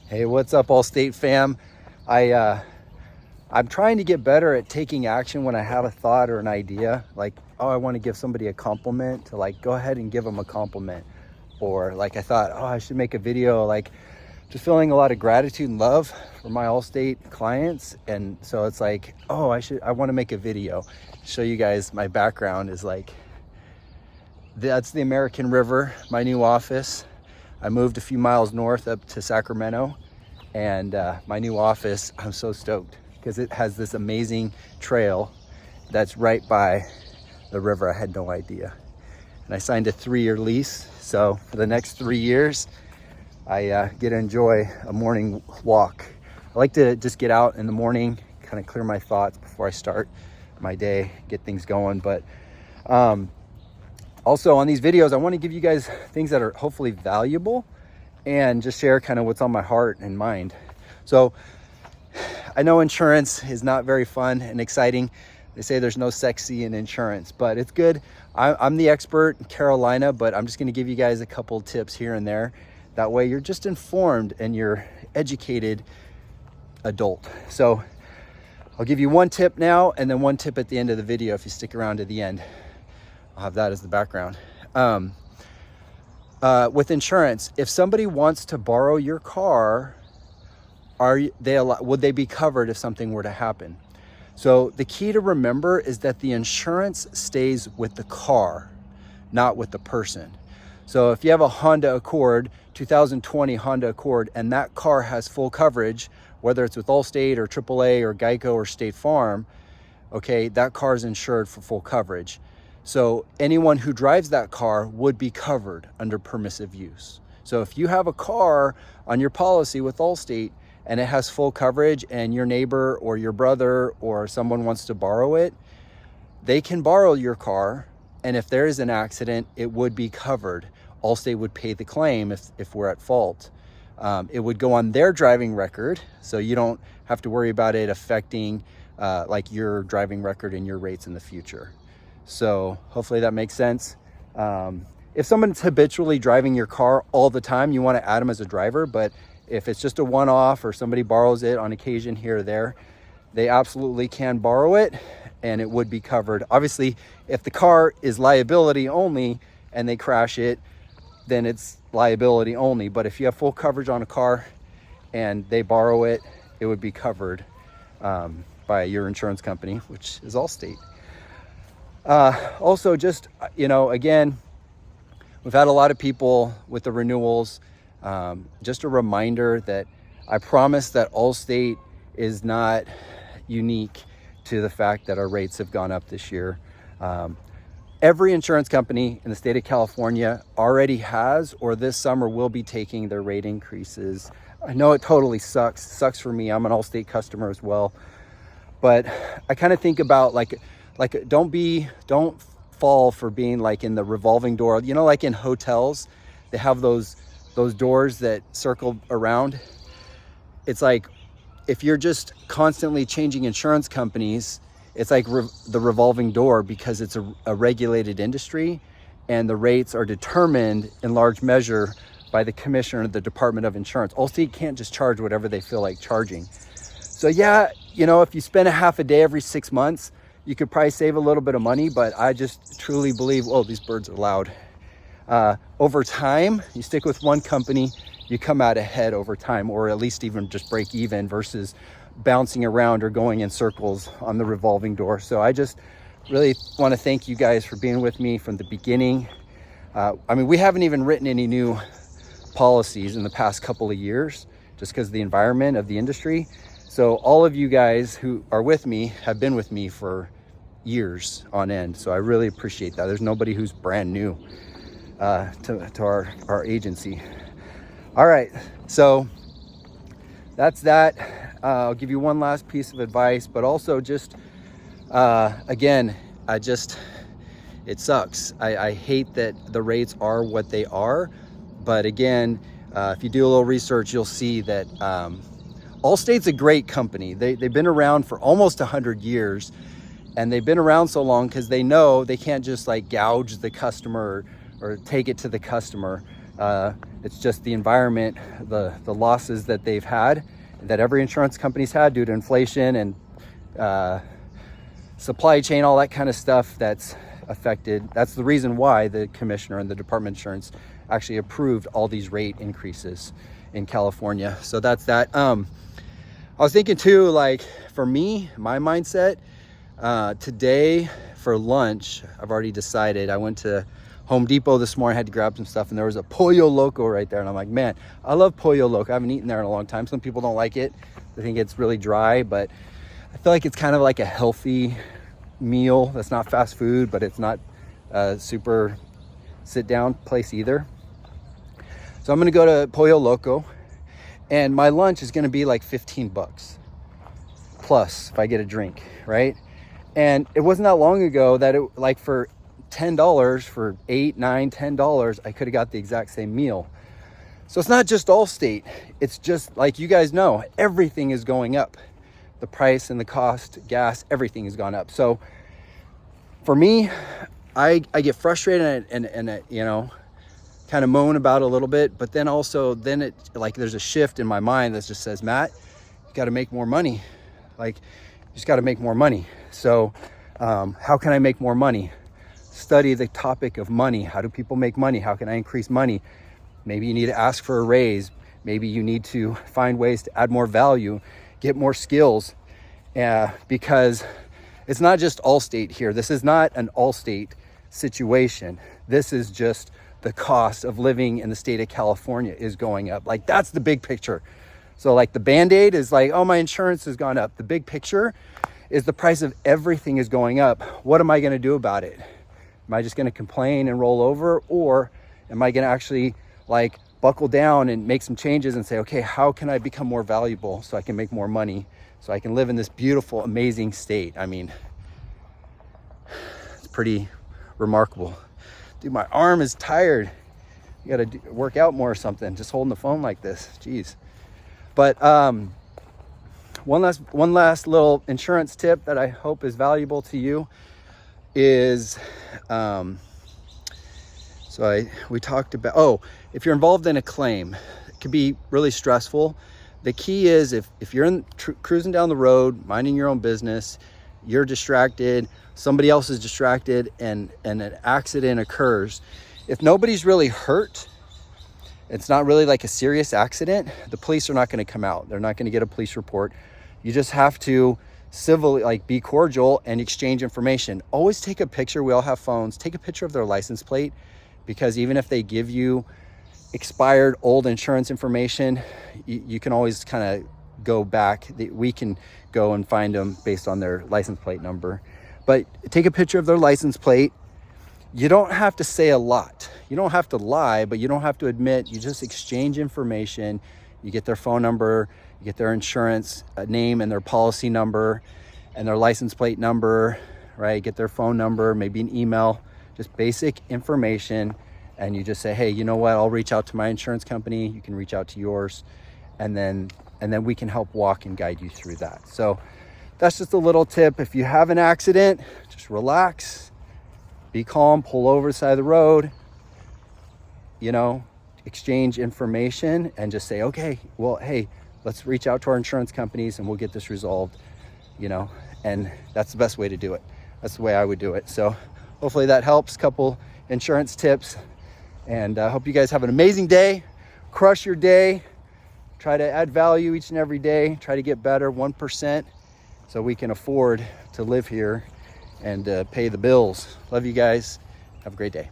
Hey, what's up, Allstate fam? I'm trying to get better at taking action when I have a thought or an idea. Like, oh, I want to give somebody a compliment, to like go ahead and give them a compliment. Or like I thought, oh, I should make a video, like just feeling a lot of gratitude and love for my Allstate clients. And so it's like, oh, I want to make a video, show you guys my background is like, that's the American River, my new office. I moved a few miles north up to Sacramento, and my new office, I'm so stoked because it has this amazing trail that's right by the river. I had no idea. And I signed a 3-year lease. So for the next 3 years, I get to enjoy a morning walk. I like to just get out in the morning, kind of clear my thoughts before I start my day, get things going. But also on these videos, I want to give you guys things that are hopefully valuable and just share kind of what's on my heart and mind. So I know insurance is not very fun and exciting. They say there's no sexy in insurance, but it's good. I'm the expert in Carolina, but I'm just going to give you guys a couple tips here and there. That way you're just informed and you're educated adult. So I'll give you one tip now and then one tip at the end of the video if you stick around to the end. I'll have that as the background. With insurance, if somebody wants to borrow your car, would they be covered if something were to happen? So the key to remember is that the insurance stays with the car, not with the person. So if you have a Honda Accord, 2020 Honda Accord, and that car has full coverage, whether it's with Allstate or AAA or Geico or State Farm, okay, that car is insured for full coverage. So anyone who drives that car would be covered under permissive use. So if you have a car on your policy with Allstate and it has full coverage and your neighbor or your brother or someone wants to borrow it, they can borrow your car. And if there is an accident, it would be covered. Allstate would pay the claim if we're at fault. It would go on their driving record. So you don't have to worry about it affecting like your driving record and your rates in the future. So hopefully that makes sense. If someone's habitually driving your car all the time, you want to add them as a driver. But if it's just a one-off or somebody borrows it on occasion here or there, they absolutely can borrow it and it would be covered. Obviously, if the car is liability only and they crash it, then it's liability only. But if you have full coverage on a car and they borrow it, it would be covered by your insurance company, which is Allstate. Also, just, again, we've had a lot of people with the renewals. Just a reminder that I promise that Allstate is not unique to the fact that our rates have gone up this year. Every insurance company in the state of California already has, or this summer will be taking their rate increases. I know it totally sucks for me. I'm an Allstate customer as well. But I kind of think about like don't fall for being like in the revolving door. Like in hotels, they have those doors that circle around. It's like if you're just constantly changing insurance companies, it's like the revolving door, because it's a regulated industry and the rates are determined in large measure by the commissioner of the Department of Insurance. Allstate can't just charge whatever they feel like charging. So yeah, if you spend a half a day every 6 months, you could probably save a little bit of money, but I just truly believe, oh, these birds are loud. Over time, you stick with one company, you come out ahead over time, or at least even just break even versus bouncing around or going in circles on the revolving door. So I just really want to thank you guys for being with me from the beginning. We haven't even written any new policies in the past couple of years just because of the environment of the industry. So all of you guys who are with me have been with me for years on end. So I really appreciate that. There's nobody who's brand new to our agency. All right, so that's that. I'll give you one last piece of advice, but also just again, it sucks. I hate that the rates are what they are, but again, if you do a little research, you'll see that Allstate's a great company. They've been around for almost 100 years. And they've been around so long because they know they can't just like gouge the customer or take it to the customer. It's just the environment, the losses that they've had, that every insurance company's had due to inflation and supply chain, all that kind of stuff that's affected. That's the reason why the commissioner and the Department of Insurance actually approved all these rate increases in California. So that's that. I was thinking too, like for me, my mindset, today for lunch, I've already decided. I went to Home Depot this morning, had to grab some stuff, and there was a Pollo Loco right there. And I'm like, man, I love Pollo Loco. I haven't eaten there in a long time. Some people don't like it. They think it's really dry, but I feel like it's kind of like a healthy meal. That's not fast food, but it's not a super sit down place either. So I'm gonna go to Pollo Loco, and my lunch is gonna be like 15 bucks plus if I get a drink, right? And it wasn't that long ago that it, like for $10, for $8, $9, $10, I could have got the exact same meal. So it's not just Allstate. It's just like, you guys know, everything is going up. The price and the cost, gas, everything has gone up. So for me, I get frustrated and you know, kind of moan about it a little bit, but then also it like there's a shift in my mind that just says, Matt, you got to make more money. Like, you just got to make more money. So how can I make more money? Study the topic of money. How do people make money? How can I increase money? Maybe you need to ask for a raise. Maybe you need to find ways to add more value, get more skills, because it's not just Allstate here. This is not an Allstate situation. This is just the cost of living in the state of California is going up. Like, that's the big picture. So like the Band-Aid is like, oh, my insurance has gone up. The big picture is the price of everything is going up. What am I going to do about it? Am I just going to complain and roll over, or am I going to actually like buckle down and make some changes and say, okay, how can I become more valuable so I can make more money, so I can live in this beautiful, amazing state? I mean, it's pretty remarkable. Dude, my arm is tired. You got to work out more or something, just holding the phone like this. Jeez. But one last little insurance tip that I hope is valuable to you is, we talked about, if you're involved in a claim, it can be really stressful. The key is if you're cruising down the road, minding your own business, you're distracted, somebody else is distracted, and an accident occurs. If nobody's really hurt, it's not really like a serious accident, the police are not going to come out. They're not going to get a police report. You just have to civilly, like, be cordial and exchange information. Always take a picture. We all have phones. Take a picture of their license plate, because even if they give you expired old insurance information, you can always kind of go back. We can go and find them based on their license plate number. But take a picture of their license plate. You don't have to say a lot. You don't have to lie, but you don't have to admit. You just exchange information. You get their phone number, you get their insurance name and their policy number and their license plate number, right? Get their phone number, maybe an email, just basic information. And you just say, hey, you know what? I'll reach out to my insurance company. You can reach out to yours. And then we can help walk and guide you through that. So that's just a little tip. If you have an accident, just relax, be calm, pull over the side of the road, you know, exchange information and just say, okay, well, hey, let's reach out to our insurance companies and we'll get this resolved, you know, and that's the best way to do it. That's the way I would do it. So hopefully that helps. Couple insurance tips, and I hope you guys have an amazing day. Crush your day. Try to add value each and every day. Try to get better 1% so we can afford to live here and pay the bills. Love you guys. Have a great day.